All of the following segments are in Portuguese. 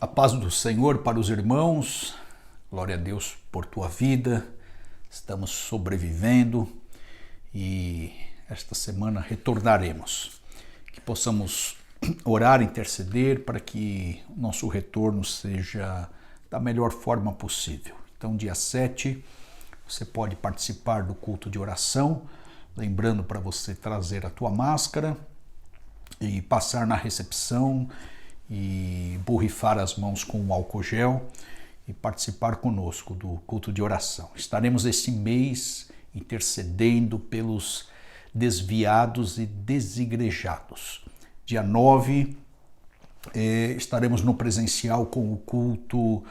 A paz do Senhor para os irmãos, glória a Deus por tua vida, estamos sobrevivendo e esta semana retornaremos. Que possamos orar, interceder para que o nosso retorno seja da melhor forma possível. Então, dia 7, você pode participar do culto de oração, lembrando para você trazer a tua máscara e passar na recepção e borrifar as mãos com o álcool gel e participar conosco do culto de oração. Estaremos este mês intercedendo pelos desviados e desigrejados. Dia 9, estaremos no presencial com o culto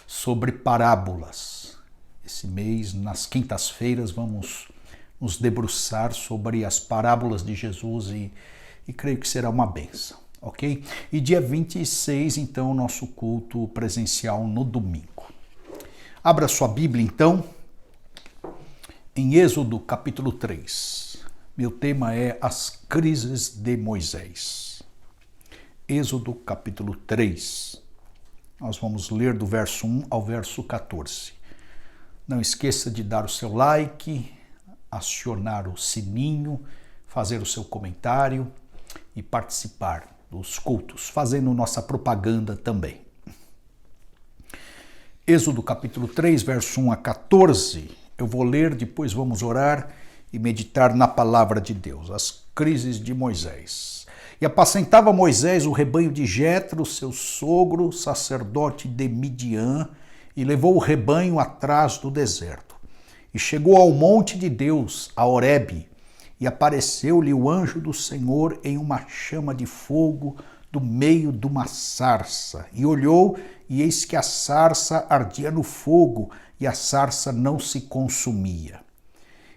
sobre parábolas. Esse mês, nas quintas-feiras, vamos nos debruçar sobre as parábolas de Jesus e creio que será uma bênção. Ok? E dia 26, então, nosso culto presencial no domingo. Abra sua Bíblia, então, em Êxodo capítulo 3. Meu tema é as crises de Moisés. Êxodo capítulo 3. Nós vamos ler do verso 1 ao verso 14. Não esqueça de dar o seu like, acionar o sininho, fazer o seu comentário e participar dos cultos, fazendo nossa propaganda também. Êxodo capítulo 3, verso 1 a 14. Eu vou ler, depois vamos orar e meditar na palavra de Deus. As crises de Moisés. E apacentava Moisés o rebanho de Jetro, seu sogro, sacerdote de Midian, e levou o rebanho atrás do deserto. E chegou ao monte de Deus, a Horebe, e apareceu-lhe o anjo do Senhor em uma chama de fogo do meio de uma sarça. E olhou, e eis que a sarça ardia no fogo, e a sarça não se consumia.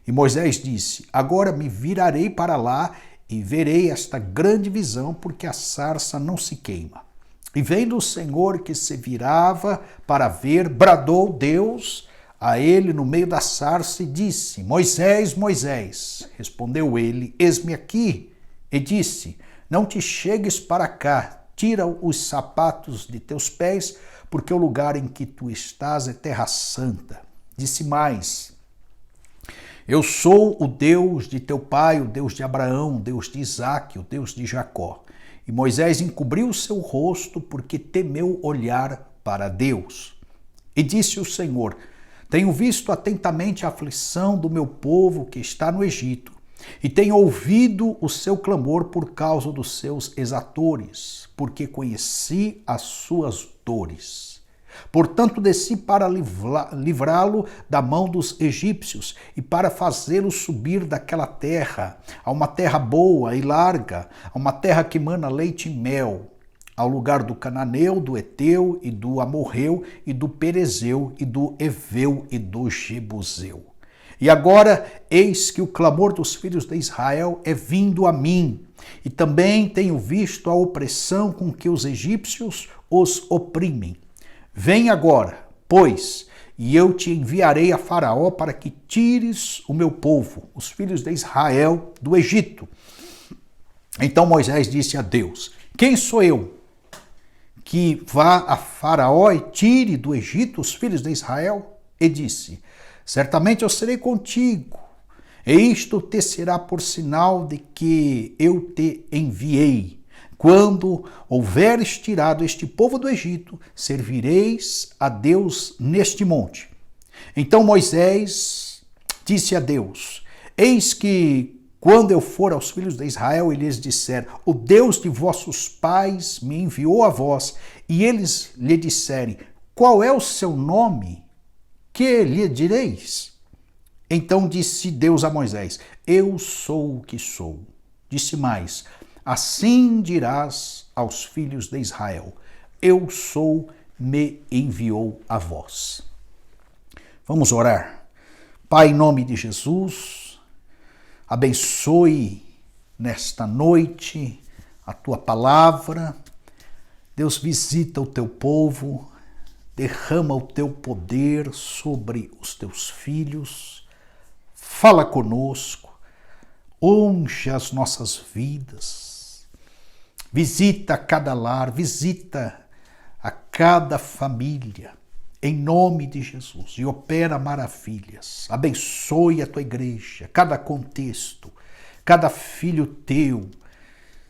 E Moisés disse: agora me virarei para lá, e verei esta grande visão, porque a sarça não se queima. E vendo o Senhor que se virava para ver, bradou Deus a ele no meio da sarça e disse: Moisés, Moisés. Respondeu ele: eis-me aqui. E disse: não te chegues para cá, tira os sapatos de teus pés, porque o lugar em que tu estás é terra santa. Disse mais: eu sou o Deus de teu pai, o Deus de Abraão, o Deus de Isaque, o Deus de Jacó. E Moisés encobriu o seu rosto, porque temeu olhar para Deus. E disse o Senhor: tenho visto atentamente a aflição do meu povo que está no Egito, e tenho ouvido o seu clamor por causa dos seus exatores, porque conheci as suas dores. Portanto, desci para livrá-lo da mão dos egípcios e para fazê-lo subir daquela terra, a uma terra boa e larga, a uma terra que mana leite e mel, ao lugar do cananeu, do eteu e do amorreu e do perezeu e do eveu e do jebuseu. E agora, eis que o clamor dos filhos de Israel é vindo a mim, e também tenho visto a opressão com que os egípcios os oprimem. Vem agora, pois, e eu te enviarei a Faraó para que tires o meu povo, os filhos de Israel, do Egito. Então Moisés disse a Deus: quem sou eu que vá a Faraó e tire do Egito os filhos de Israel? E disse: certamente eu serei contigo, e isto te será por sinal de que eu te enviei. Quando houveres tirado este povo do Egito, servireis a Deus neste monte. Então Moisés disse a Deus: eis que quando eu for aos filhos de Israel e lhes disser: o Deus de vossos pais me enviou a vós, e eles lhe disserem: qual é o seu nome? Que lhe direis? Então disse Deus a Moisés: eu sou o que sou. Disse mais: assim dirás aos filhos de Israel: eu sou, me enviou a vós. Vamos orar. Pai, em nome de Jesus, abençoe nesta noite a tua palavra. Deus, visita o teu povo, derrama o teu poder sobre os teus filhos. Fala conosco, unge as nossas vidas. Visita cada lar, visita a cada família, em nome de Jesus, e opera maravilhas. Abençoe a tua igreja, cada contexto, cada filho teu,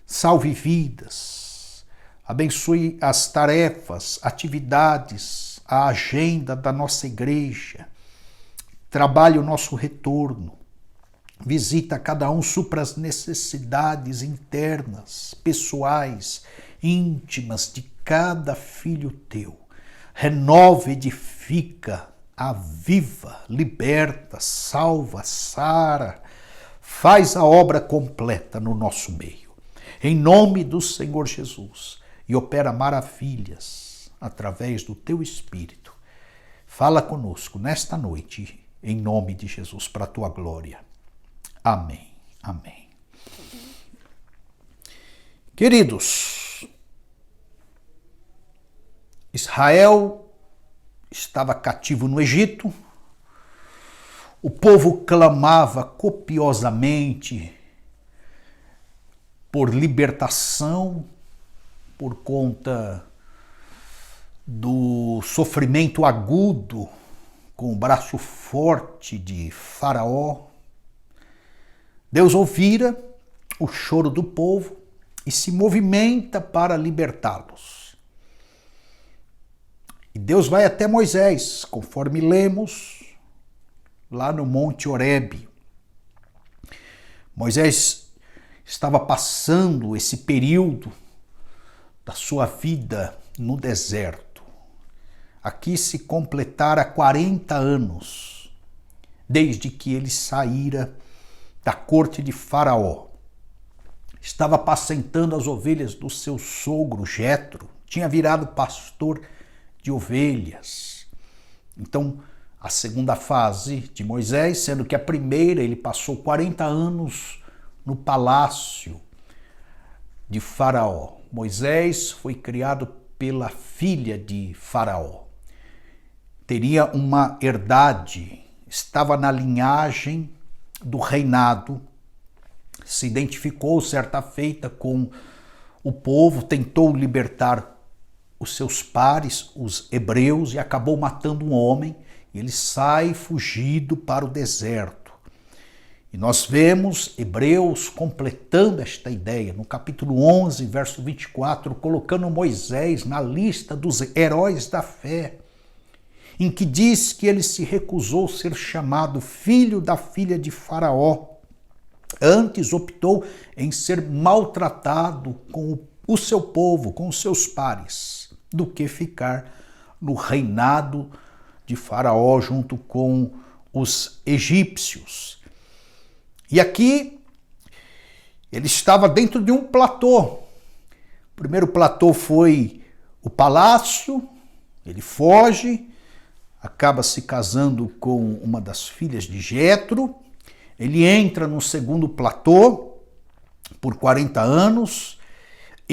salve vidas, abençoe as tarefas, atividades, a agenda da nossa igreja, trabalhe o nosso retorno, visita cada um, supra as necessidades internas, pessoais, íntimas de cada filho teu. Renova, edifica, aviva, liberta, salva, sara, faz a obra completa no nosso meio. Em nome do Senhor Jesus, e opera maravilhas através do teu Espírito. Fala conosco nesta noite, em nome de Jesus, para a tua glória. Amém. Amém. Queridos, Israel estava cativo no Egito, o povo clamava copiosamente por libertação por conta do sofrimento agudo com o braço forte de Faraó. Deus ouvira o choro do povo e se movimenta para libertá-los. E Deus vai até Moisés, conforme lemos lá no Monte Horebe. Moisés estava passando esse período da sua vida no deserto. Aqui se completara 40 anos, desde que ele saíra da corte de Faraó. Estava apacentando as ovelhas do seu sogro Jetro, tinha virado pastor de ovelhas. Então, a segunda fase de Moisés, sendo que a primeira ele passou 40 anos no palácio de Faraó. Moisés foi criado pela filha de Faraó. Teria uma herdade, estava na linhagem do reinado, se identificou certa feita com o povo, tentou libertar os seus pares, os hebreus, e acabou matando um homem. Ele sai fugido para o deserto. E nós vemos Hebreus completando esta ideia, no capítulo 11, verso 24, colocando Moisés na lista dos heróis da fé, em que diz que ele se recusou ser chamado filho da filha de Faraó. Antes optou em ser maltratado com o seu povo, com os seus pares, do que ficar no reinado de Faraó junto com os egípcios. E aqui ele estava dentro de um platô. O primeiro platô foi o palácio, ele foge, acaba se casando com uma das filhas de Jetro. Ele entra no segundo platô por 40 anos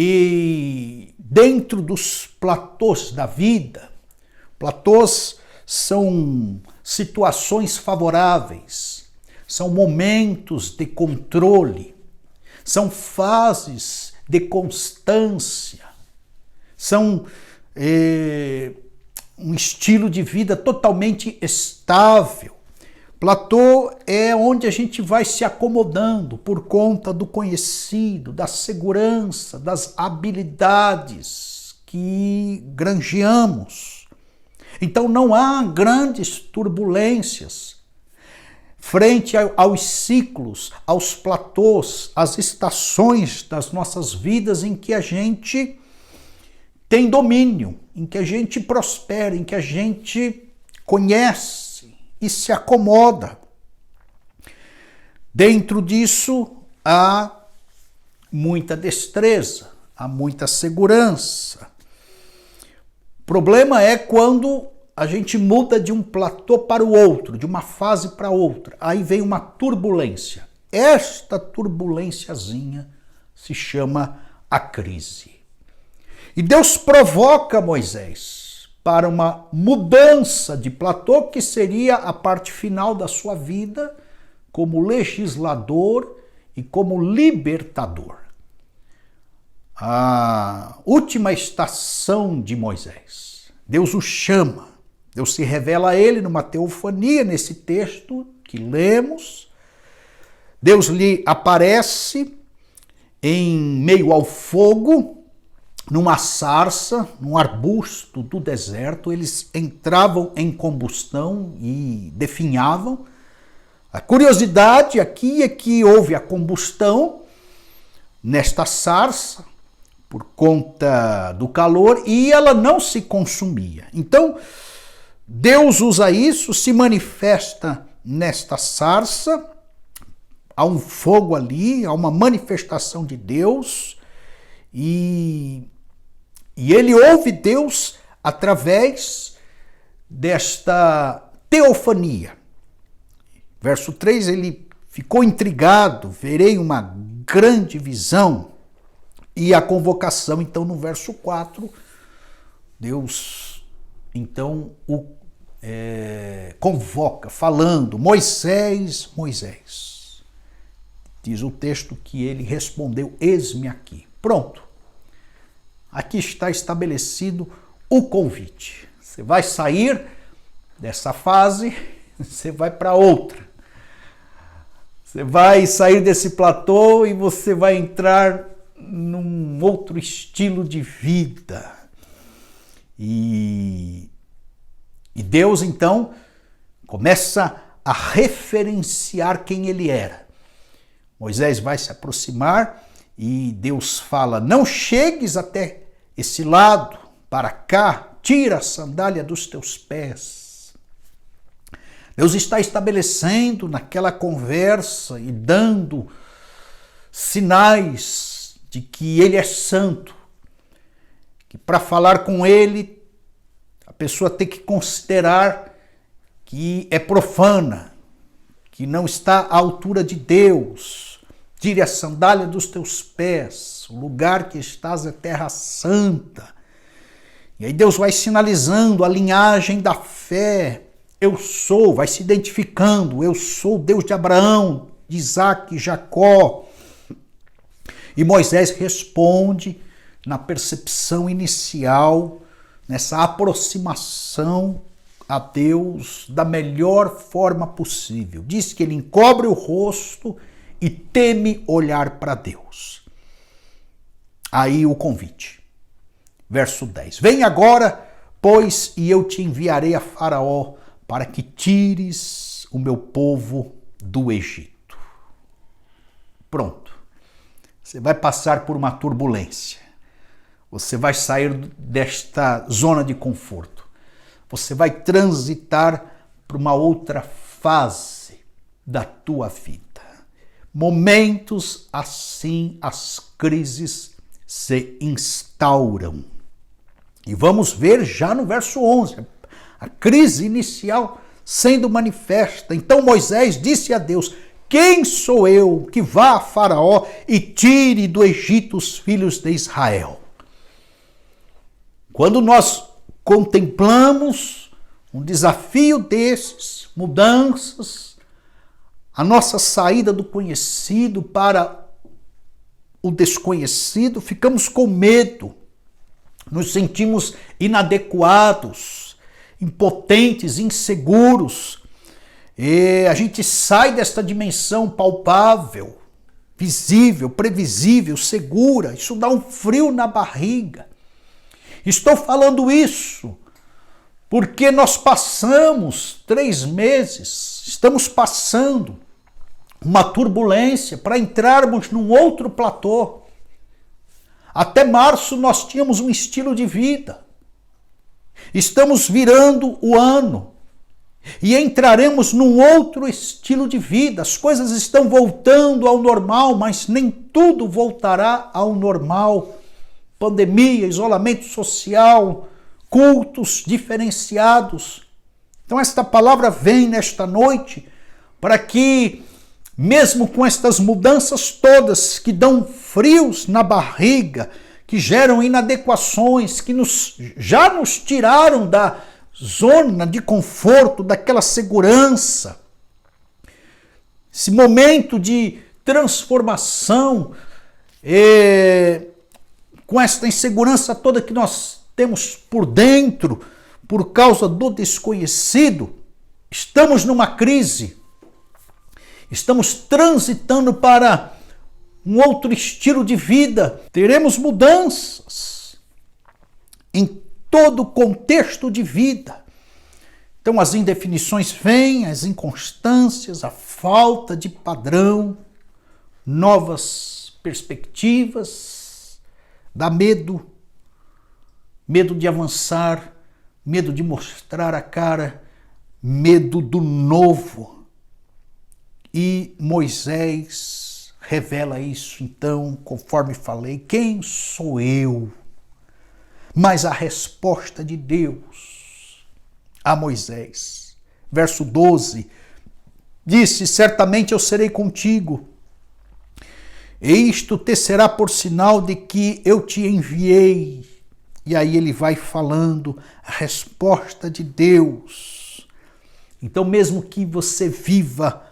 e dentro dos platôs da vida, platôs são situações favoráveis, são momentos de controle, são fases de constância, são um estilo de vida totalmente estável. Platô é onde a gente vai se acomodando por conta do conhecido, da segurança, das habilidades que granjeamos. Então não há grandes turbulências frente aos ciclos, aos platôs, às estações das nossas vidas em que a gente tem domínio, em que a gente prospera, em que a gente conhece e se acomoda. Dentro disso há muita destreza, há muita segurança. O problema é quando a gente muda de um platô para o outro, de uma fase para outra. Aí vem uma turbulência. Esta turbulênciazinha se chama a crise. E Deus provoca Moisés para uma mudança de platô, que seria a parte final da sua vida como legislador e como libertador. a última estação de Moisés. Deus o chama, Deus se revela a ele numa teofania, nesse texto que lemos. Deus lhe aparece em meio ao fogo, numa sarça, num arbusto do deserto. Eles entravam em combustão e definhavam. A curiosidade aqui é que houve a combustão nesta sarça por conta do calor e ela não se consumia. Então, Deus usa isso, se manifesta nesta sarça, há um fogo ali, há uma manifestação de Deus e ele ouve Deus através desta teofania. Verso 3, ele ficou intrigado, verei uma grande visão. E a convocação, então, no verso 4, Deus, então, o convoca, falando, Moisés, Moisés. Diz o texto que ele respondeu, eis-me aqui. Pronto. Aqui está estabelecido o convite. Você vai sair dessa fase, você vai para outra. Você vai sair desse platô e você vai entrar num outro estilo de vida. E Deus, então, começa a referenciar quem ele era. Moisés vai se aproximar e Deus fala, não chegues até esse lado, para cá, tira a sandália dos teus pés. Deus está estabelecendo naquela conversa e dando sinais de que ele é santo, que para falar com ele, a pessoa tem que considerar que é profana, que não está à altura de Deus. Tire a sandália dos teus pés, o lugar que estás é terra santa. E aí Deus vai sinalizando a linhagem da fé. Eu sou, vai se identificando, eu sou o Deus de Abraão, de Isaac e Jacó. E Moisés responde na percepção inicial, nessa aproximação a Deus da melhor forma possível. Diz que ele encobre o rosto e teme olhar para Deus. Aí o convite. Verso 10. Vem agora, pois, e eu te enviarei a Faraó para que tires o meu povo do Egito. Pronto. Você vai passar por uma turbulência. Você vai sair desta zona de conforto. Você vai transitar para uma outra fase da tua vida. Momentos assim, as crises se instauram. E vamos ver já no verso 11, a crise inicial sendo manifesta. Então Moisés disse a Deus, quem sou eu que vá a Faraó e tire do Egito os filhos de Israel? Quando nós contemplamos um desafio desses, mudanças, a nossa saída do conhecido para o desconhecido, ficamos com medo, nos sentimos inadequados, impotentes, inseguros. E a gente sai desta dimensão palpável, visível, previsível, segura. Isso dá um frio na barriga. Estou falando isso porque nós passamos 3 meses, estamos passando uma turbulência para entrarmos num outro platô. Até março nós tínhamos um estilo de vida. Estamos virando o ano e entraremos num outro estilo de vida. As coisas estão voltando ao normal, mas nem tudo voltará ao normal. Pandemia, isolamento social, cultos diferenciados. Então esta palavra vem nesta noite para que, mesmo com estas mudanças todas que dão frios na barriga, que geram inadequações, que já nos tiraram da zona de conforto, daquela segurança, esse momento de transformação, com esta insegurança toda que nós temos por dentro, por causa do desconhecido, estamos numa crise, estamos transitando para um outro estilo de vida, teremos mudanças em todo o contexto de vida. Então as indefinições vêm, as inconstâncias, a falta de padrão, novas perspectivas, dá medo de avançar, medo de mostrar a cara, medo do novo. E Moisés revela isso, então, conforme falei, quem sou eu? Mas a resposta de Deus a Moisés, verso 12, disse, certamente eu serei contigo, e isto te será por sinal de que eu te enviei. E aí ele vai falando a resposta de Deus. Então, mesmo que você viva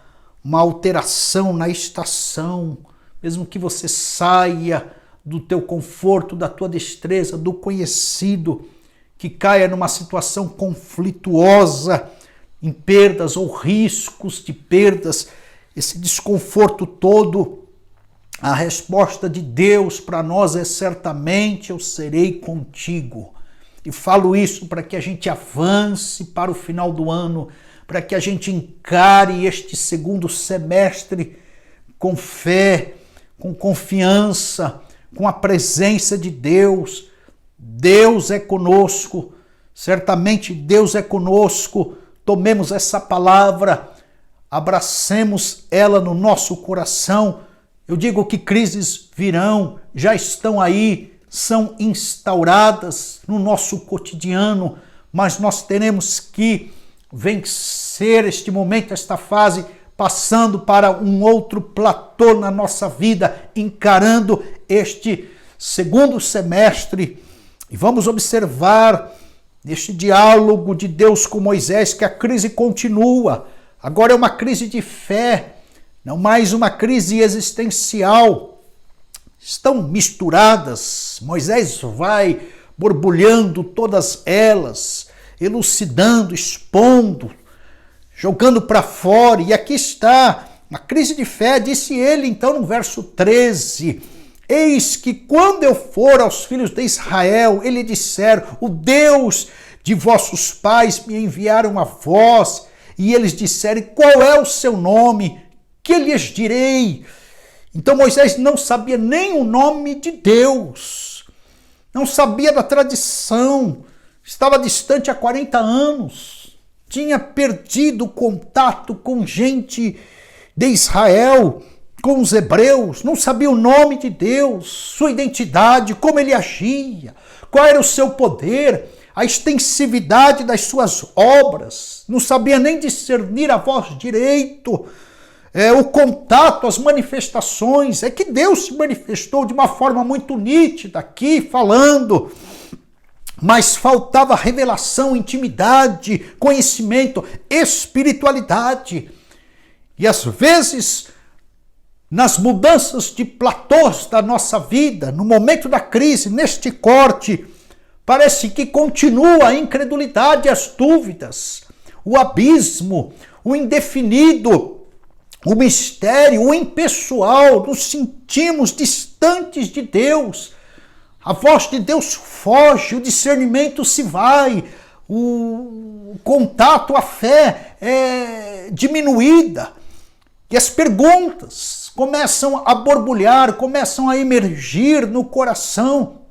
uma alteração na estação, mesmo que você saia do teu conforto, da tua destreza, do conhecido, que caia numa situação conflituosa, em perdas ou riscos de perdas, esse desconforto todo, a resposta de Deus para nós é certamente eu serei contigo. E falo isso para que a gente avance para o final do ano, para que a gente encare este segundo semestre com fé, com confiança, com a presença de Deus. Deus é conosco, certamente Deus é conosco. Tomemos essa palavra, abracemos ela no nosso coração. Eu digo que crises virão, já estão aí, são instauradas no nosso cotidiano, mas nós teremos que vencer este momento, esta fase, passando para um outro platô na nossa vida, encarando este segundo semestre. E vamos observar neste diálogo de Deus com Moisés que a crise continua. Agora é uma crise de fé, não mais uma crise existencial. Estão misturadas. Moisés vai borbulhando todas elas, elucidando, expondo, jogando para fora. E aqui está a crise de fé, disse ele então no verso 13: eis que quando eu for aos filhos de Israel, ele disser, o Deus de vossos pais me enviaram a vós, e eles disserem, qual é o seu nome? Que lhes direi? Então Moisés não sabia nem o nome de Deus, não sabia da tradição, estava distante há 40 anos, tinha perdido o contato com gente de Israel, com os hebreus, não sabia o nome de Deus, sua identidade, como ele agia, qual era o seu poder, a extensividade das suas obras, não sabia nem discernir a voz direito, o contato, as manifestações. É que Deus se manifestou de uma forma muito nítida aqui, falando, mas faltava revelação, intimidade, conhecimento, espiritualidade. E às vezes, nas mudanças de platôs da nossa vida, no momento da crise, neste corte, parece que continua a incredulidade, as dúvidas, o abismo, o indefinido, o mistério, o impessoal, nos sentimos distantes de Deus. A voz de Deus foge, o discernimento se vai, o contato, a fé é diminuída. E as perguntas começam a borbulhar, começam a emergir no coração.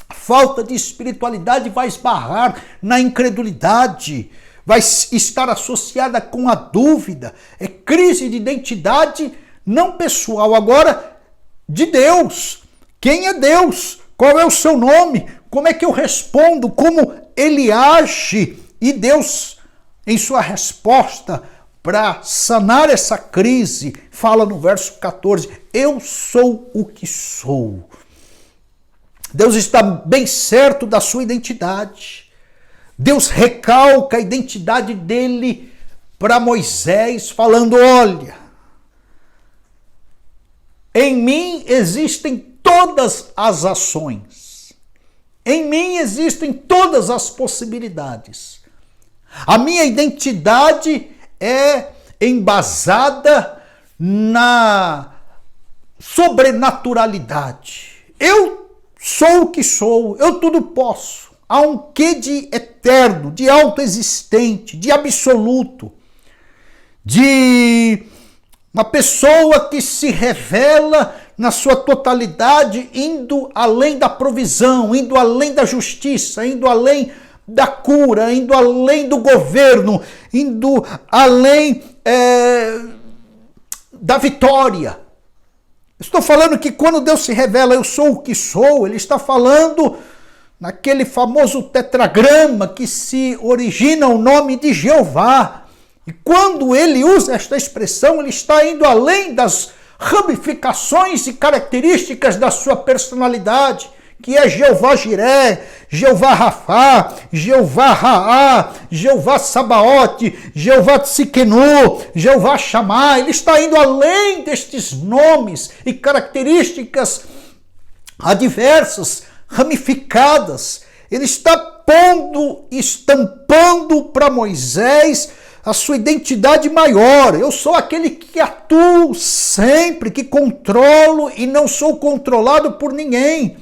A falta de espiritualidade vai esbarrar na incredulidade, vai estar associada com a dúvida. É crise de identidade não pessoal, agora de Deus. Quem é Deus? Qual é o seu nome? Como é que eu respondo? Como ele age? E Deus, em sua resposta, para sanar essa crise, fala no verso 14, eu sou o que sou. Deus está bem certo da sua identidade. Deus recalca a identidade dele para Moisés, falando, olha, em mim existem todas as ações. Em mim existem todas as possibilidades. A minha identidade é embasada na sobrenaturalidade. Eu sou o que sou, eu tudo posso. Há um quê de eterno, de autoexistente, de absoluto, de uma pessoa que se revela na sua totalidade, indo além da provisão, indo além da justiça, indo além da cura, indo além do governo, indo além da vitória. Estou falando que quando Deus se revela, eu sou o que sou, ele está falando naquele famoso tetragrama que se origina o nome de Jeová. E quando ele usa esta expressão, ele está indo além das ramificações e características da sua personalidade, que é Jeová Jiré, Jeová Rafá, Jeová Raá, Jeová Sabaote, Jeová Tsikenu, Jeová Shammah. Ele está indo além destes nomes e características adversas, ramificadas. Ele está pondo, estampando para Moisés a sua identidade maior. Eu sou aquele que atuo sempre, que controlo e não sou controlado por ninguém.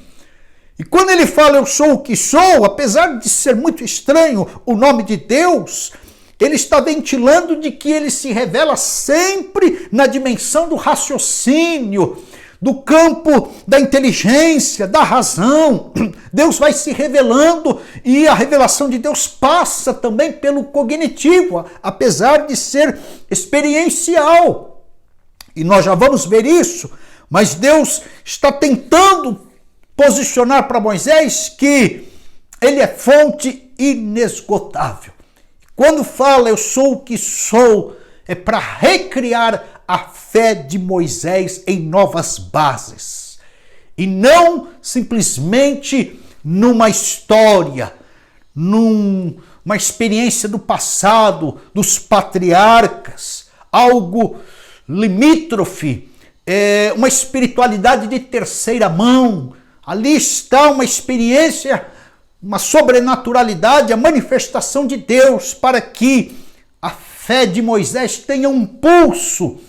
E quando ele fala eu sou o que sou, apesar de ser muito estranho o nome de Deus, ele está ventilando de que ele se revela sempre na dimensão do raciocínio, do campo da inteligência, da razão. Deus vai se revelando e a revelação de Deus passa também pelo cognitivo, apesar de ser experiencial. E nós já vamos ver isso, mas Deus está tentando posicionar para Moisés que ele é fonte inesgotável. Quando fala eu sou o que sou, é para recriar a fé de Moisés em novas bases. E não simplesmente numa história, numa experiência do passado, dos patriarcas, algo limítrofe, uma espiritualidade de terceira mão. Ali está uma experiência, uma sobrenaturalidade, a manifestação de Deus para que a fé de Moisés tenha um pulso,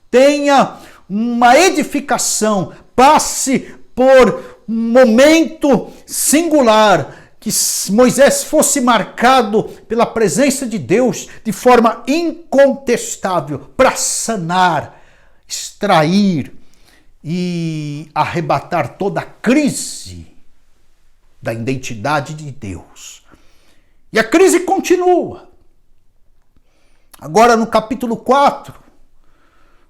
tenha uma edificação, passe por um momento singular, que Moisés fosse marcado pela presença de Deus de forma incontestável para sanar, extrair e arrebatar toda a crise da identidade de Deus. E a crise continua. Agora no capítulo 4,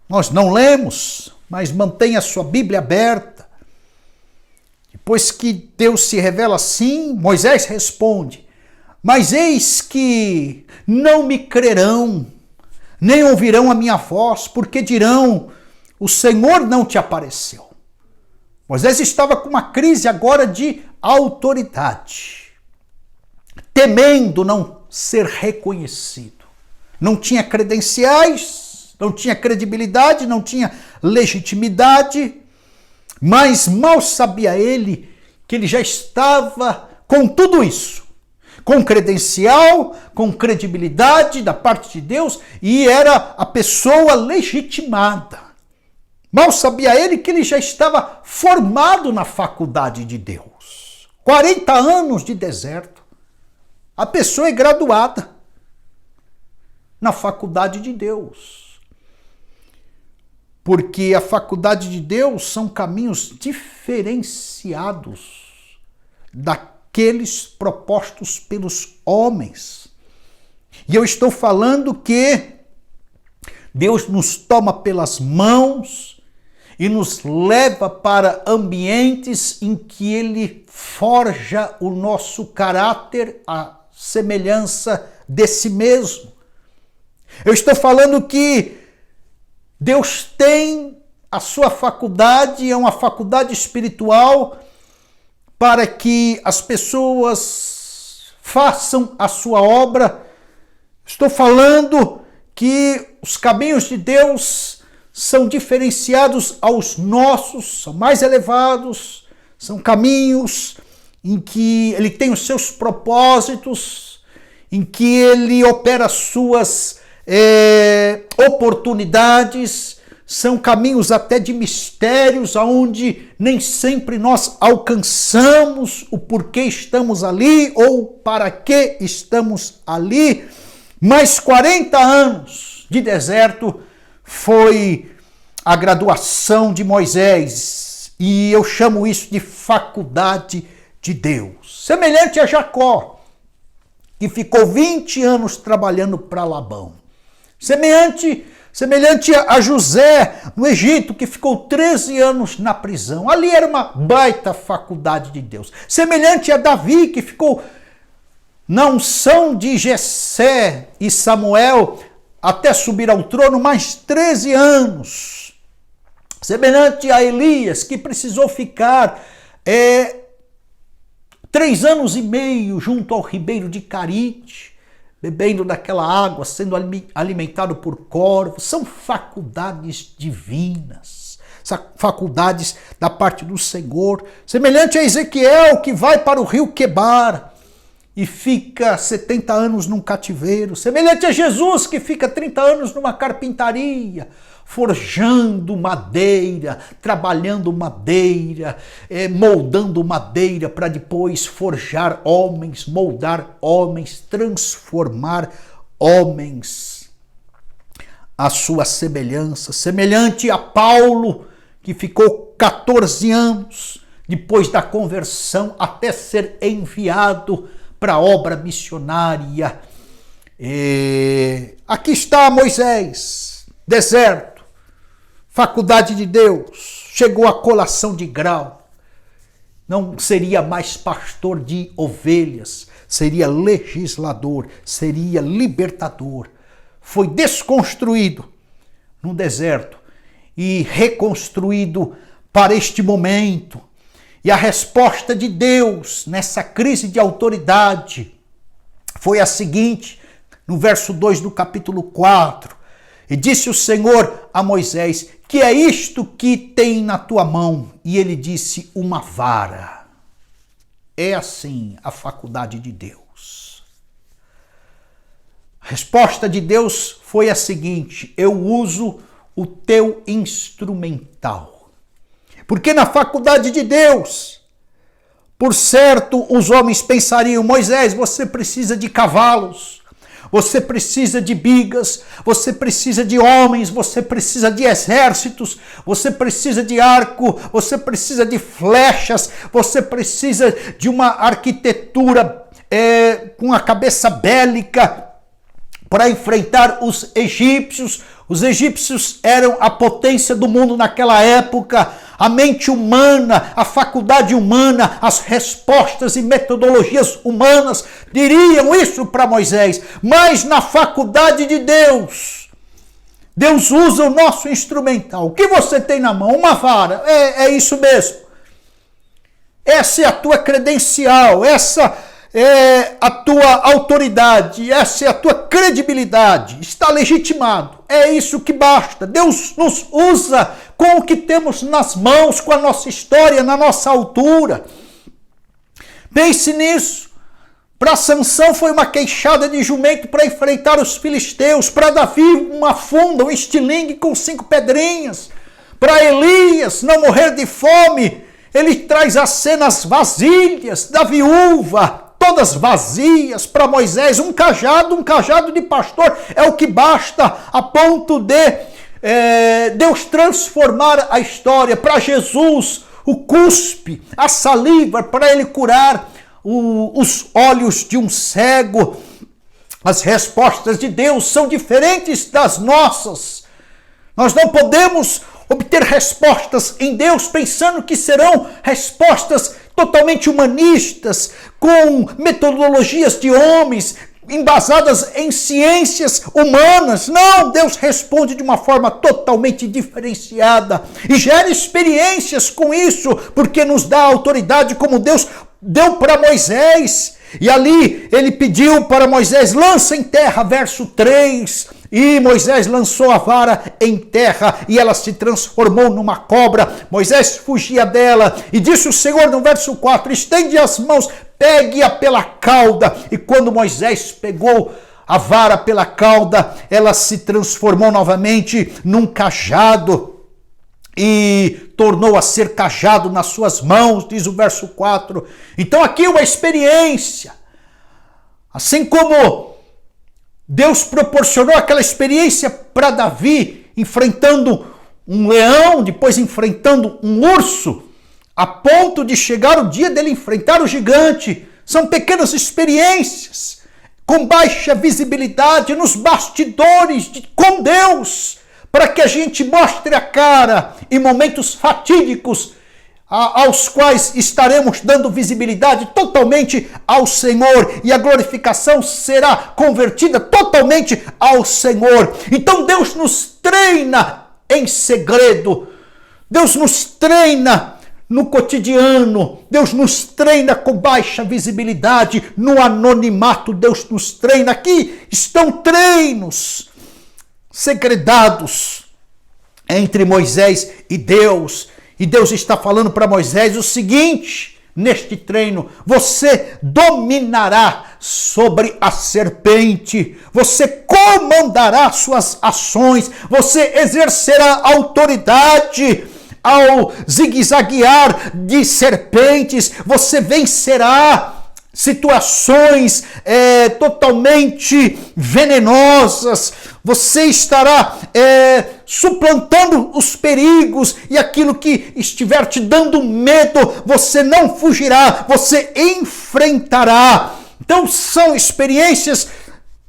nós não lemos, mas mantenha a sua Bíblia aberta. Depois que Deus se revela assim, Moisés responde: mas eis que não me crerão, nem ouvirão a minha voz, porque dirão, o Senhor não te apareceu. Moisés estava com uma crise agora de autoridade, temendo não ser reconhecido. Não tinha credenciais, não tinha credibilidade, não tinha legitimidade, mas mal sabia ele que ele já estava com tudo isso, com credencial, com credibilidade da parte de Deus, e era a pessoa legitimada. Mal sabia ele que ele já estava formado na faculdade de Deus. 40 anos de deserto. A pessoa é graduada na faculdade de Deus. Porque a faculdade de Deus são caminhos diferenciados daqueles propostos pelos homens. E eu estou falando que Deus nos toma pelas mãos e nos leva para ambientes em que Ele forja o nosso caráter à semelhança de si mesmo. Eu estou falando que Deus tem a sua faculdade, é uma faculdade espiritual para que as pessoas façam a sua obra. Estou falando que os caminhos de Deus são diferenciados aos nossos, são mais elevados, são caminhos em que ele tem os seus propósitos, em que ele opera as suas oportunidades, são caminhos até de mistérios, onde nem sempre nós alcançamos o porquê estamos ali ou para que estamos ali. Mas 40 anos de deserto foi a graduação de Moisés, e eu chamo isso de faculdade de Deus. Semelhante a Jacó, que ficou 20 anos trabalhando para Labão. Semelhante a José, no Egito, que ficou 13 anos na prisão. Ali era uma baita faculdade de Deus. Semelhante a Davi, que ficou na unção de Jessé e Samuel até subir ao trono mais 13 anos. Semelhante a Elias, que precisou ficar 3 anos e meio junto ao ribeiro de Carite, bebendo daquela água, sendo alimentado por corvos. São faculdades divinas, faculdades da parte do Senhor. Semelhante a Ezequiel, que vai para o rio Quebar e fica 70 anos num cativeiro. Semelhante a Jesus, que fica 30 anos numa carpintaria, forjando madeira, trabalhando madeira, moldando madeira para depois forjar homens, moldar homens, transformar homens à sua semelhança. Semelhante a Paulo, que ficou 14 anos depois da conversão até ser enviado para a obra missionária. Aqui está Moisés, deserto, faculdade de Deus, chegou a colação de grau. Não seria mais pastor de ovelhas, seria legislador, seria libertador. Foi desconstruído no deserto e reconstruído para este momento. E a resposta de Deus nessa crise de autoridade foi a seguinte, no verso 2 do capítulo 4. E disse o Senhor a Moisés: que é isto que tem na tua mão? E ele disse: uma vara. É assim a faculdade de Deus. A resposta de Deus foi a seguinte: eu uso o teu instrumental. Porque na faculdade de Deus, por certo, os homens pensariam: Moisés, você precisa de cavalos, você precisa de bigas, você precisa de homens, você precisa de exércitos, você precisa de arco, você precisa de flechas, você precisa de uma arquitetura com a cabeça bélica para enfrentar os egípcios. Os egípcios eram a potência do mundo naquela época. A mente humana, a faculdade humana, as respostas e metodologias humanas diriam isso para Moisés. Mas na faculdade de Deus, Deus usa o nosso instrumental. O que você tem na mão? Uma vara. É isso mesmo. Essa é a tua credencial, essa é a tua autoridade, essa é a tua credibilidade. Está legitimado. É isso que basta. Deus nos usa com o que temos nas mãos, com a nossa história, na nossa altura. Pense nisso. Para Sansão foi uma queixada de jumento para enfrentar os filisteus. Para Davi, uma funda, um estilingue com 5 pedrinhas. Para Elias não morrer de fome, ele traz à cena as vasilhas da viúva, todas vazias. Para Moisés, um cajado de pastor é o que basta, a ponto de Deus transformar a história. Para Jesus, o cuspe, a saliva para ele curar os olhos de um cego. As respostas de Deus são diferentes das nossas. Nós não podemos obter respostas em Deus pensando que serão respostas totalmente humanistas, com metodologias de homens, embasadas em ciências humanas. Não, Deus responde de uma forma totalmente diferenciada e gera experiências com isso, porque nos dá autoridade como Deus deu para Moisés. E ali ele pediu para Moisés, lança em terra, verso 3. E Moisés lançou a vara em terra e ela se transformou numa cobra. Moisés fugia dela e disse o Senhor no verso 4, estende as mãos, pegue-a pela cauda. E quando Moisés pegou a vara pela cauda, ela se transformou novamente num cajado e tornou a ser cajado nas suas mãos, diz o verso 4. Então aqui uma experiência. Assim como Deus proporcionou aquela experiência para Davi, enfrentando um leão, depois enfrentando um urso, a ponto de chegar o dia dele enfrentar o gigante. São pequenas experiências, com baixa visibilidade, nos bastidores com Deus, para que a gente mostre a cara em momentos fatídicos, aos quais estaremos dando visibilidade totalmente ao Senhor, e a glorificação será convertida totalmente ao Senhor. Então Deus nos treina em segredo, Deus nos treina no cotidiano, Deus nos treina com baixa visibilidade, no anonimato Deus nos treina. Aqui estão treinos segredados entre Moisés e Deus. E Deus está falando para Moisés o seguinte, neste treino, você dominará sobre a serpente, você comandará suas ações, você exercerá autoridade ao zigue-zaguear de serpentes, você vencerá situações totalmente venenosas, você estará suplantando os perigos, e aquilo que estiver te dando medo, você não fugirá, você enfrentará. Então são experiências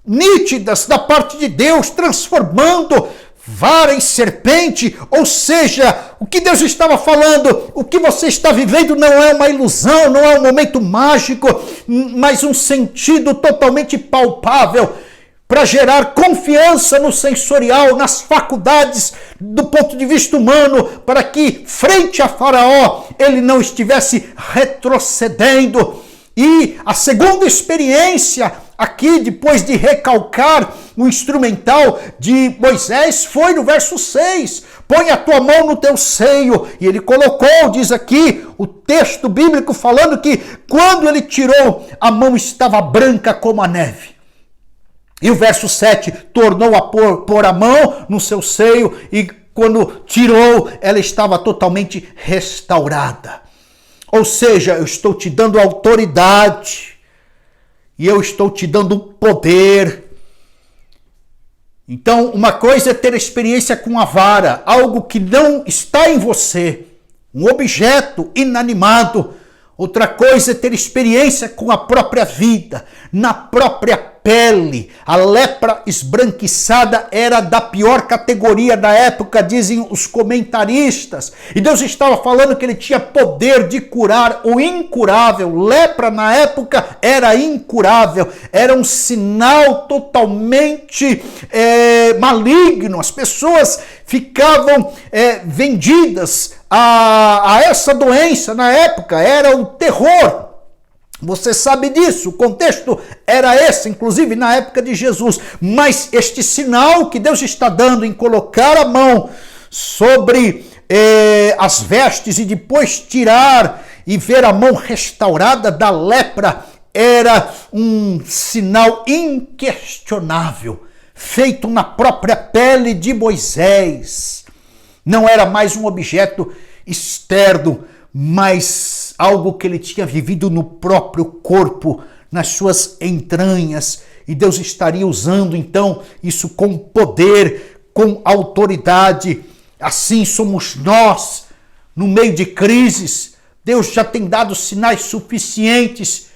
nítidas da parte de Deus, transformando vara em serpente. Ou seja, o que Deus estava falando, o que você está vivendo não é uma ilusão, não é um momento mágico, mas um sentido totalmente palpável, para gerar confiança no sensorial, nas faculdades do ponto de vista humano, para que frente a Faraó ele não estivesse retrocedendo. E a segunda experiência aqui, depois de recalcar o instrumental de Moisés, foi no verso 6. Põe a tua mão no teu seio. E ele colocou, diz aqui o texto bíblico falando que quando ele tirou, a mão estava branca como a neve. E o verso 7, tornou a pôr a mão no seu seio, e quando tirou, ela estava totalmente restaurada. Ou seja, eu estou te dando autoridade, e eu estou te dando poder. Então, uma coisa é ter experiência com a vara, algo que não está em você, um objeto inanimado. Outra coisa é ter experiência com a própria vida, na própria pele. A lepra esbranquiçada era da pior categoria da época, dizem os comentaristas. E Deus estava falando que ele tinha poder de curar o incurável. Lepra na época era incurável, era um sinal totalmente maligno. As pessoas ficavam vendidas a essa doença na época, era o terror. Você sabe disso, o contexto era esse, inclusive na época de Jesus. Mas este sinal que Deus está dando em colocar a mão sobre as vestes e depois tirar e ver a mão restaurada da lepra, era um sinal inquestionável, feito na própria pele de Moisés. Não era mais um objeto externo, mas algo que ele tinha vivido no próprio corpo, nas suas entranhas. E Deus estaria usando então isso com poder, com autoridade. Assim somos nós, no meio de crises. Deus já tem dado sinais suficientes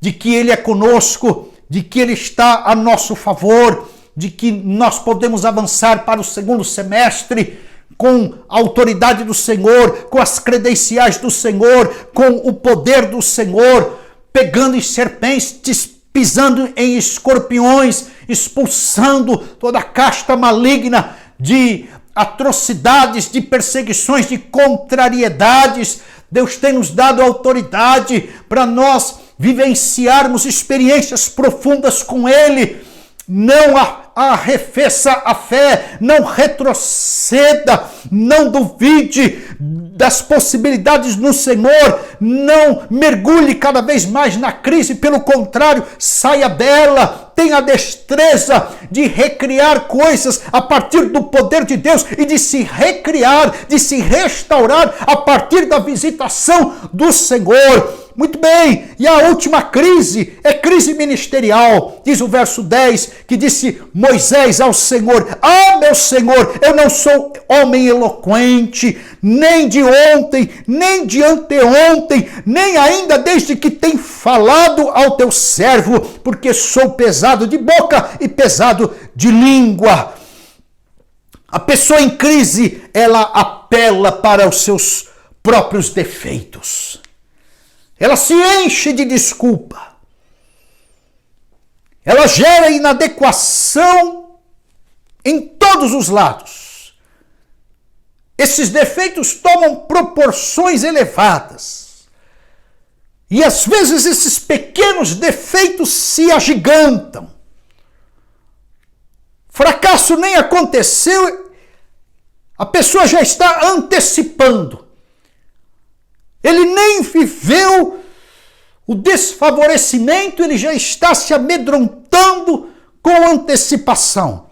de que ele é conosco, de que ele está a nosso favor, de que nós podemos avançar para o segundo semestre com a autoridade do Senhor, com as credenciais do Senhor, com o poder do Senhor, pegando em serpentes, pisando em escorpiões, expulsando toda a casta maligna de atrocidades, de perseguições, de contrariedades, Deus tem nos dado autoridade para nós vivenciarmos experiências profundas com Ele. Não arrefeça a fé, não retroceda, não duvide das possibilidades no Senhor, não mergulhe cada vez mais na crise, pelo contrário, saia dela, tenha a destreza de recriar coisas a partir do poder de Deus e de se recriar, de se restaurar a partir da visitação do Senhor. Muito bem, e a última crise é crise ministerial. Diz o verso 10, que disse Moisés ao Senhor: ah, meu Senhor, eu não sou homem eloquente, nem de ontem, nem de anteontem, nem ainda desde que tem falado ao teu servo, porque sou pesado de boca e pesado de língua. A pessoa em crise, ela apela para os seus próprios defeitos. Ela se enche de desculpa. Ela gera inadequação em todos os lados. Esses defeitos tomam proporções elevadas. E às vezes esses pequenos defeitos se agigantam. Fracasso nem aconteceu, a pessoa já está antecipando. Ele nem viveu o desfavorecimento, ele já está se amedrontando com antecipação.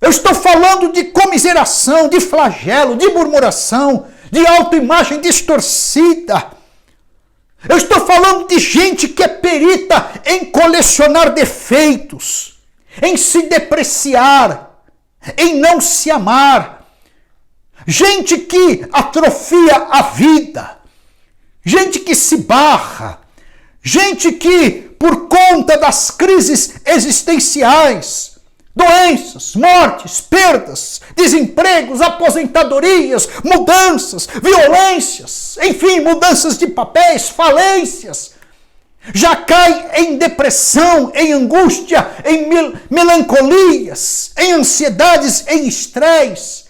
Eu estou falando de comiseração, de flagelo, de murmuração, de autoimagem distorcida. Eu estou falando de gente que é perita em colecionar defeitos, em se depreciar, em não se amar. Gente que atrofia a vida. Gente que se barra, gente que, por conta das crises existenciais, doenças, mortes, perdas, desempregos, aposentadorias, mudanças, violências, enfim, mudanças de papéis, falências, já cai em depressão, em angústia, em melancolias, em ansiedades, em estresse.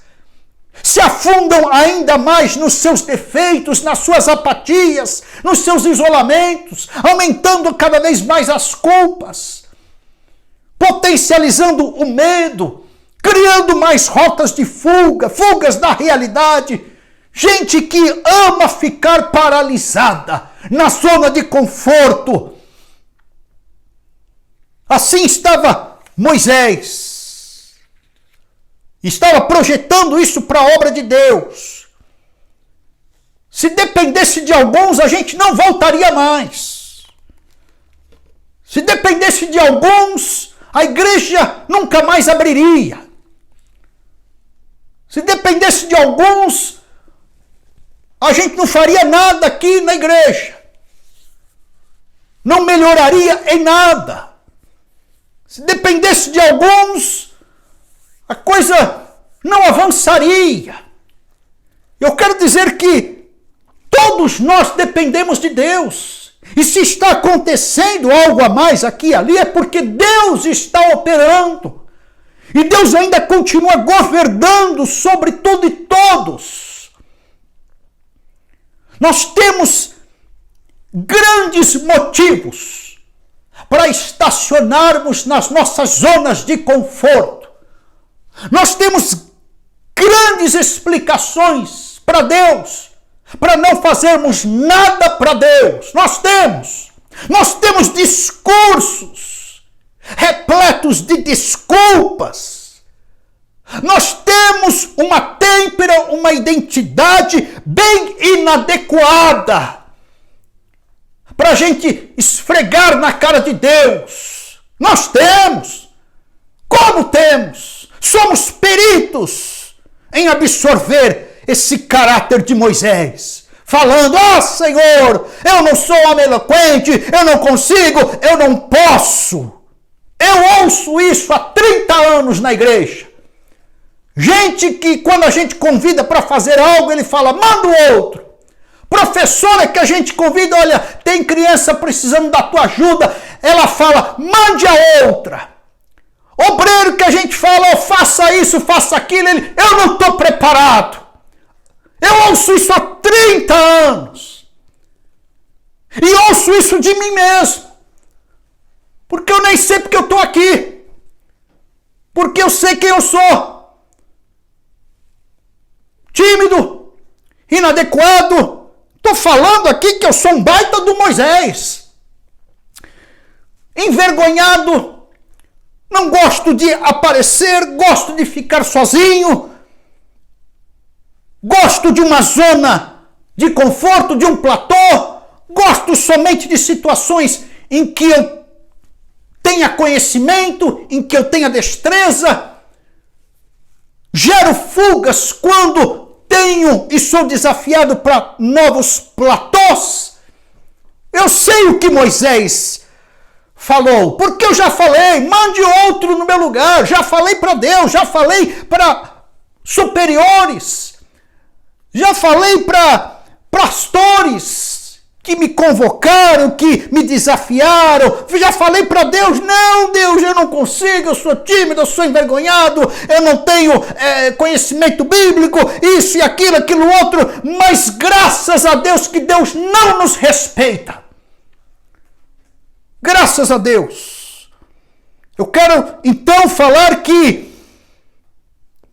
Se afundam ainda mais nos seus defeitos, nas suas apatias, nos seus isolamentos, aumentando cada vez mais as culpas, potencializando o medo, criando mais rotas de fuga, fugas da realidade. Gente que ama ficar paralisada na zona de conforto. Assim estava Moisés. Estava projetando isso para a obra de Deus. Se dependesse de alguns, a gente não voltaria mais. Se dependesse de alguns, a igreja nunca mais abriria. Se dependesse de alguns, a gente não faria nada aqui na igreja. Não melhoraria em nada. Se dependesse de alguns, a coisa não avançaria. Eu quero dizer que todos nós dependemos de Deus. E se está acontecendo algo a mais aqui e ali, é porque Deus está operando. E Deus ainda continua governando sobre tudo e todos. Nós temos grandes motivos para estacionarmos nas nossas zonas de conforto. Nós temos grandes explicações para Deus, para não fazermos nada para Deus. Nós temos discursos repletos de desculpas. Nós temos uma têmpera, uma identidade bem inadequada para a gente esfregar na cara de Deus. Nós temos. Como temos? Somos peritos em absorver esse caráter de Moisés. Falando, Senhor, eu não sou homem eloquente, eu não consigo, eu não posso. Eu ouço isso há 30 anos na igreja. Gente que quando a gente convida para fazer algo, ele fala, manda o outro. Professora que a gente convida, olha, tem criança precisando da tua ajuda, ela fala, mande a outra. Obreiro que a gente fala, faça isso, faça aquilo, eu não estou preparado. Eu ouço isso há 30 anos. E ouço isso de mim mesmo. Porque eu nem sei porque eu estou aqui. Porque eu sei quem eu sou. Tímido, inadequado. Estou falando aqui que eu sou um baita do Moisés. Envergonhado. Não gosto de aparecer, gosto de ficar sozinho. Gosto de uma zona de conforto, de um platô. Gosto somente de situações em que eu tenha conhecimento, em que eu tenha destreza. Gero fugas quando tenho e sou desafiado para novos platôs. Eu sei o que Moisés falou, porque eu já falei, mande outro no meu lugar, já falei para Deus, já falei para superiores, já falei para pastores que me convocaram, que me desafiaram, já falei para Deus, não, Deus, eu não consigo, eu sou tímido, eu sou envergonhado, eu não tenho conhecimento bíblico, isso e aquilo outro, mas graças a Deus que Deus não nos respeita. Graças a Deus. Eu quero então falar que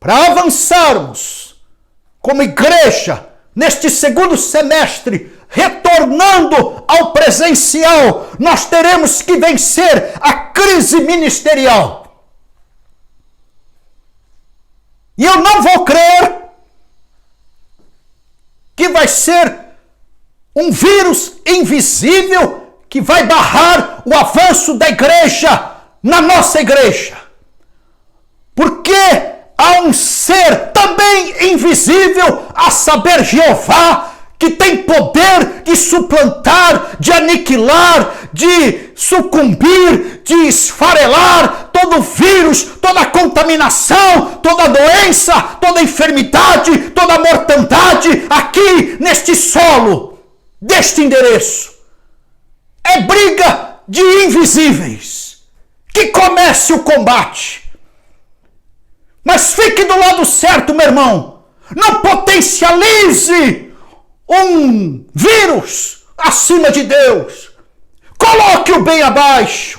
para avançarmos como igreja neste segundo semestre, retornando ao presencial, nós teremos que vencer a crise ministerial. E eu não vou crer que vai ser um vírus invisível que vai barrar o avanço da igreja na nossa igreja. Porque há um ser também invisível, a saber, Jeová, que tem poder de suplantar, de aniquilar, de sucumbir, de esfarelar todo vírus, toda contaminação, toda doença, toda enfermidade, toda mortandade aqui neste solo, deste endereço. É briga de invisíveis. Que comece o combate. Mas fique do lado certo, meu irmão. Não potencialize um vírus acima de Deus. Coloque o bem abaixo.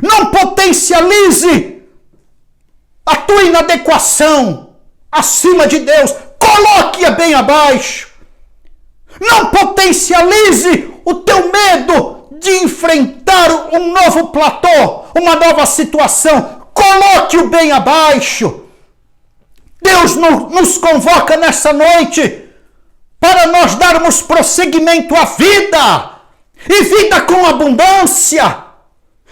Não potencialize a tua inadequação acima de Deus. Coloque-a bem abaixo. Não potencialize o teu medo de enfrentar um novo platô, uma nova situação. Coloque-o bem abaixo. Deus nos convoca nessa noite para nós darmos prosseguimento à vida, e vida com abundância,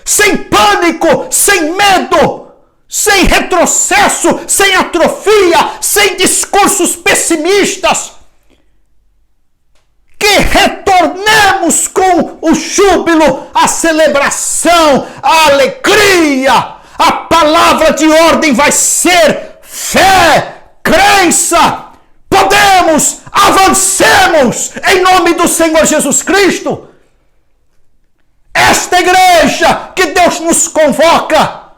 sem pânico, sem medo, sem retrocesso, sem atrofia, sem discursos pessimistas. Que retornemos com o júbilo, a celebração, a alegria. A palavra de ordem vai ser fé, crença. Podemos, avancemos em nome do Senhor Jesus Cristo. Esta igreja que Deus nos convoca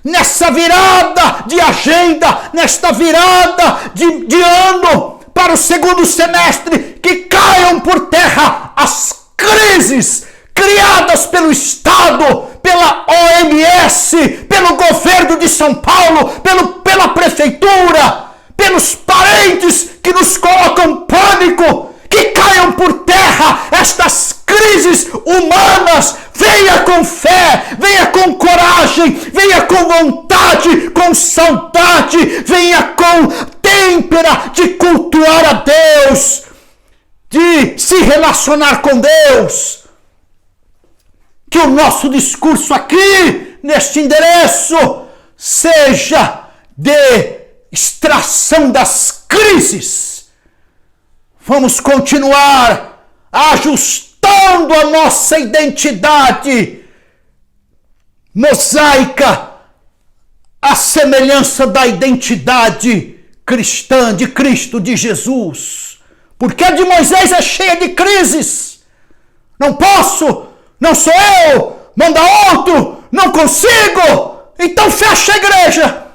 nessa virada de agenda, nesta virada de ano para o segundo semestre, que caiam por terra as crises criadas pelo Estado, pela OMS, pelo governo de São Paulo, pela prefeitura, pelos parentes que nos colocam pânico, que caiam por terra estas crises humanas. Venha com fé, venha com coragem, venha com vontade, com saudade, venha com têmpera de cultuar a Deus, de se relacionar com Deus. Que o nosso discurso aqui, neste endereço, seja de extração das crises. Vamos continuar ajustando a nossa identidade mosaica à semelhança da identidade cristã de Cristo, de Jesus. Porque a de Moisés é cheia de crises. Não posso, não sou eu, manda outro, não consigo. Então fecha a igreja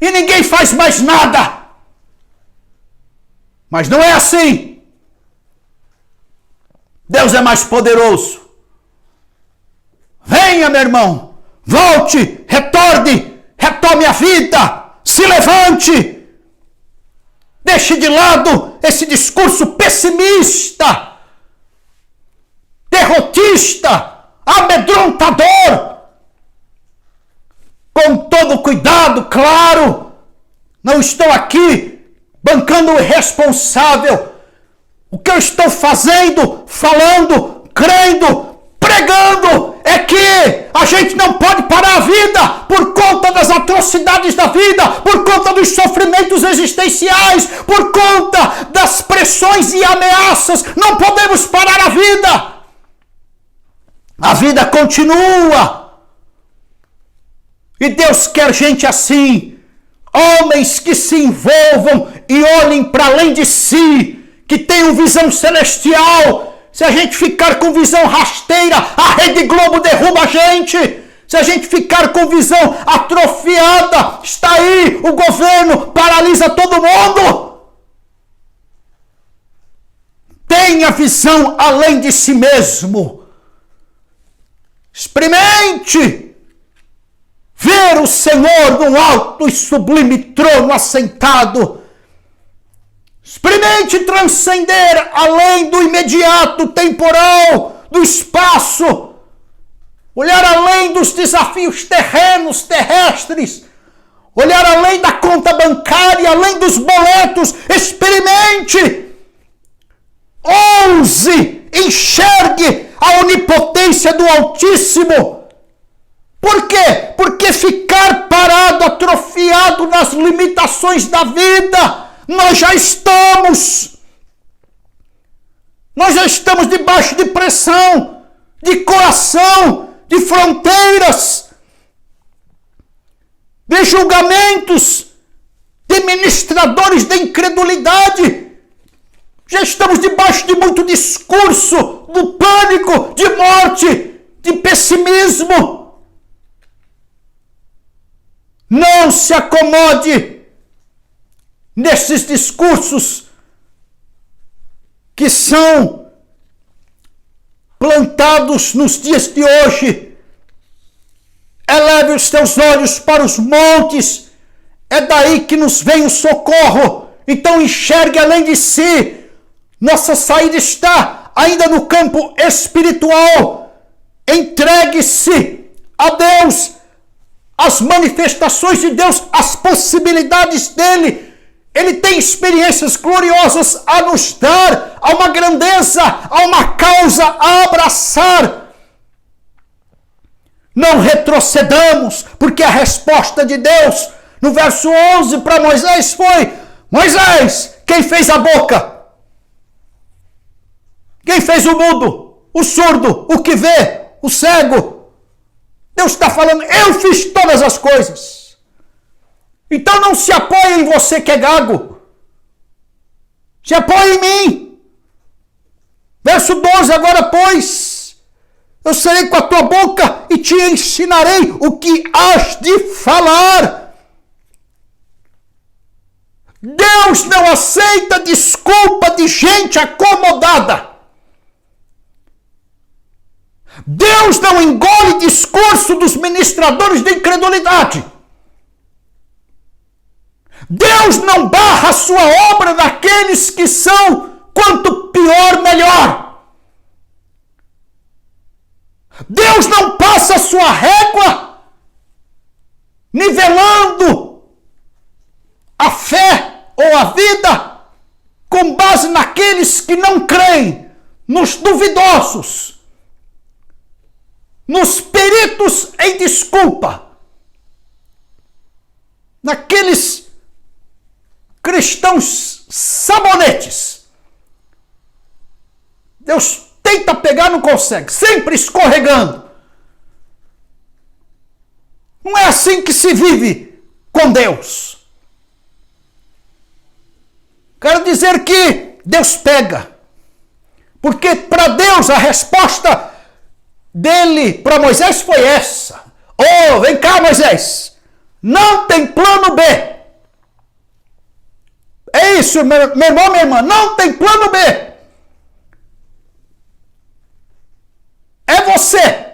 e ninguém faz mais nada. Mas não é assim. Deus é mais poderoso. Venha, meu irmão, volte, retorne, retome a vida, se levante. Deixe de lado esse discurso pessimista, derrotista, amedrontador. Com todo cuidado, claro, não estou aqui bancando o irresponsável. O que eu estou fazendo, falando, crendo, pregando é que a gente não pode parar a vida por conta das atrocidades da vida, por conta dos sofrimentos existenciais, por conta das pressões e ameaças. Não podemos parar a vida. A vida continua. E Deus quer gente assim. Homens que se envolvam e olhem para além de si, que tenham visão celestial. Se a gente ficar com visão rasteira, a Rede Globo derruba a gente. Se a gente ficar com visão atrofiada, está aí, o governo paralisa todo mundo. Tenha visão além de si mesmo. Experimente ver o Senhor num alto e sublime trono assentado. Experimente transcender além do imediato, temporal, do espaço. Olhar além dos desafios terrenos, terrestres. Olhar além da conta bancária, além dos boletos. Experimente. Ouse, enxergue a onipotência do Altíssimo. Por quê? Porque ficar parado, atrofiado nas limitações da vida, nós já estamos debaixo de pressão, de coação, de fronteiras, de julgamentos, de ministradores da incredulidade. Já estamos debaixo de muito discurso, do pânico, de morte, de pessimismo. Não se acomode nesses discursos que são plantados nos dias de hoje. Eleve os teus olhos para os montes, é daí que nos vem o socorro. Então enxergue além de si. Nossa saída está ainda no campo espiritual. Entregue-se a Deus, as manifestações de Deus, as possibilidades dele. Ele tem experiências gloriosas a nos dar, há uma grandeza, há uma causa a abraçar. Não retrocedamos, porque a resposta de Deus, no verso 11 para Moisés foi: Moisés, quem fez a boca? Quem fez o mudo, o surdo, o que vê, o cego? Deus está falando: eu fiz todas as coisas. Então não se apoie em você que é gago. Se apoie em mim. Verso 12, agora pois, eu serei com a tua boca e te ensinarei o que has de falar. Deus não aceita desculpa de gente acomodada. Deus não engole discurso dos ministradores de incredulidade. Deus não barra a sua obra daqueles que são, quanto pior, melhor. Deus não passa a sua régua nivelando a fé ou a vida com base naqueles que não creem, nos duvidosos, nos peritos em desculpa, naqueles cristãos sabonetes. Deus tenta pegar, não consegue, sempre escorregando. Não é assim que se vive com Deus. Quero dizer que Deus pega, porque para Deus a resposta dele para Moisés foi essa: oh, vem cá, Moisés, não tem plano B. É isso, meu irmão, minha irmã, não tem plano B. É você.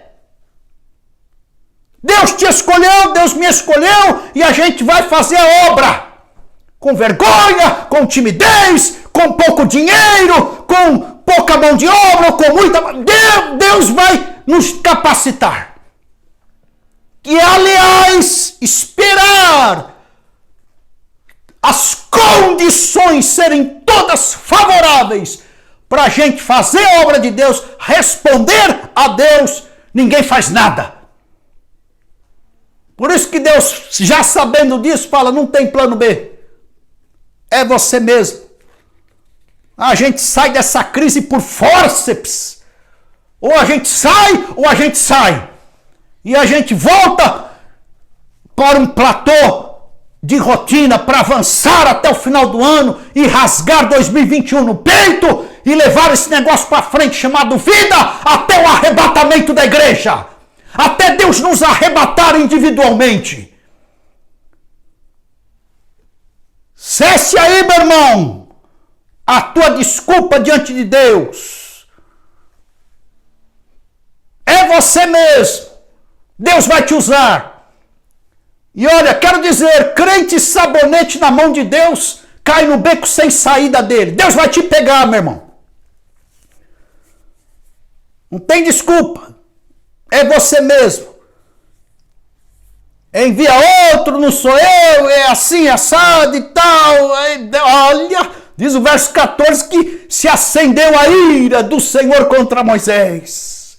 Deus te escolheu, Deus me escolheu e a gente vai fazer a obra. Com vergonha, com timidez, com pouco dinheiro, com pouca mão de obra, com muita... Deus vai nos capacitar. E, aliás, esperar as condições serem todas favoráveis para a gente fazer a obra de Deus, responder a Deus, ninguém faz nada. Por isso que Deus, já sabendo disso, fala, não tem plano B. É você mesmo. A gente sai dessa crise por fórceps. Ou a gente sai, ou a gente sai. E a gente volta para um platô de rotina para avançar até o final do ano e rasgar 2021 no peito e levar esse negócio para frente chamado vida até o arrebatamento da igreja. Até Deus nos arrebatar individualmente. Cesse aí, meu irmão, a tua desculpa diante de Deus. É você mesmo. Deus vai te usar. E olha, quero dizer, crente sabonete na mão de Deus cai no beco sem saída dele. Deus vai te pegar, meu irmão. Não tem desculpa. É você mesmo. Envia outro, não sou eu, é assim, assado e tal. Olha, diz o verso 14 que se acendeu a ira do Senhor contra Moisés.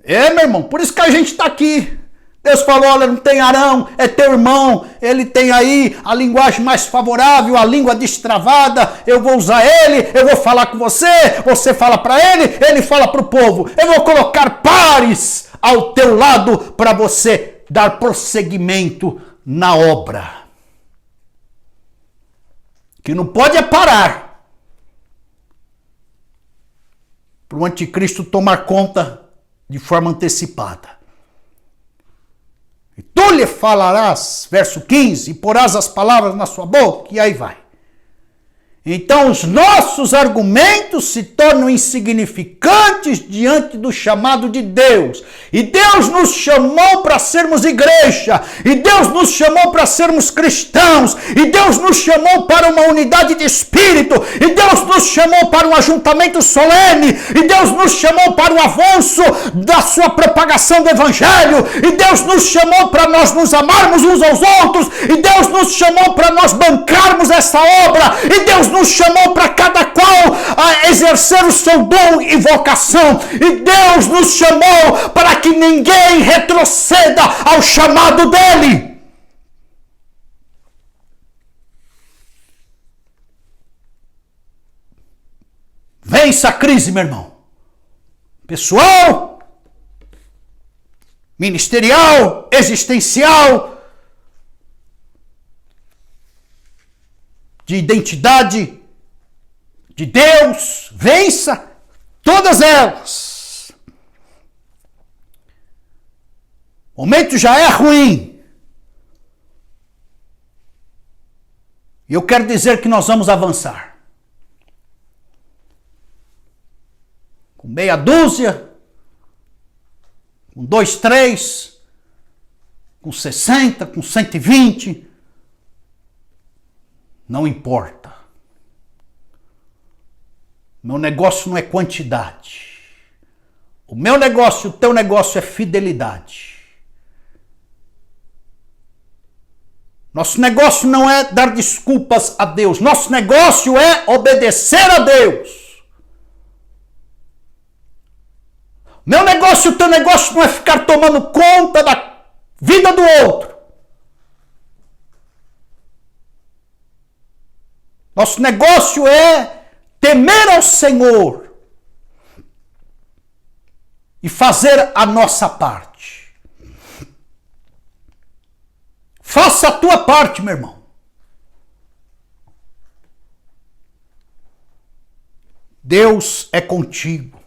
É, meu irmão, por isso que a gente está aqui. Deus falou, olha, não tem Arão, é teu irmão, ele tem aí a linguagem mais favorável, a língua destravada, eu vou usar ele, eu vou falar com você, você fala para ele fala para o povo. Eu vou colocar pares ao teu lado para você dar prosseguimento na obra. Que não pode é parar para o anticristo tomar conta de forma antecipada. E tu lhe falarás, verso 15, e porás as palavras na sua boca, e aí vai. Então os nossos argumentos se tornam insignificantes diante do chamado de Deus. E Deus nos chamou para sermos igreja. E Deus nos chamou para sermos cristãos. E Deus nos chamou para uma unidade de espírito. E Deus nos chamou para um ajuntamento solene. E Deus nos chamou para o avanço da sua propagação do evangelho. E Deus nos chamou para nós nos amarmos uns aos outros. E Deus nos chamou para nós bancarmos essa obra. E Deus nos chamou para cada qual a exercer o seu dom e vocação. E Deus nos chamou para que ninguém retroceda ao chamado dele. Vença a crise, meu irmão. Pessoal, ministerial, existencial, de identidade de Deus, vença todas elas. O momento já é ruim. E eu quero dizer que nós vamos avançar. Com meia dúzia, com 2, 3, com 60, com 120, não importa. Meu negócio não é quantidade. O meu negócio, o teu negócio é fidelidade. Nosso negócio não é dar desculpas a Deus. Nosso negócio é obedecer a Deus. Meu negócio, o teu negócio não é ficar tomando conta da vida do outro. Nosso negócio é temer ao Senhor e fazer a nossa parte. Faça a tua parte, meu irmão. Deus é contigo.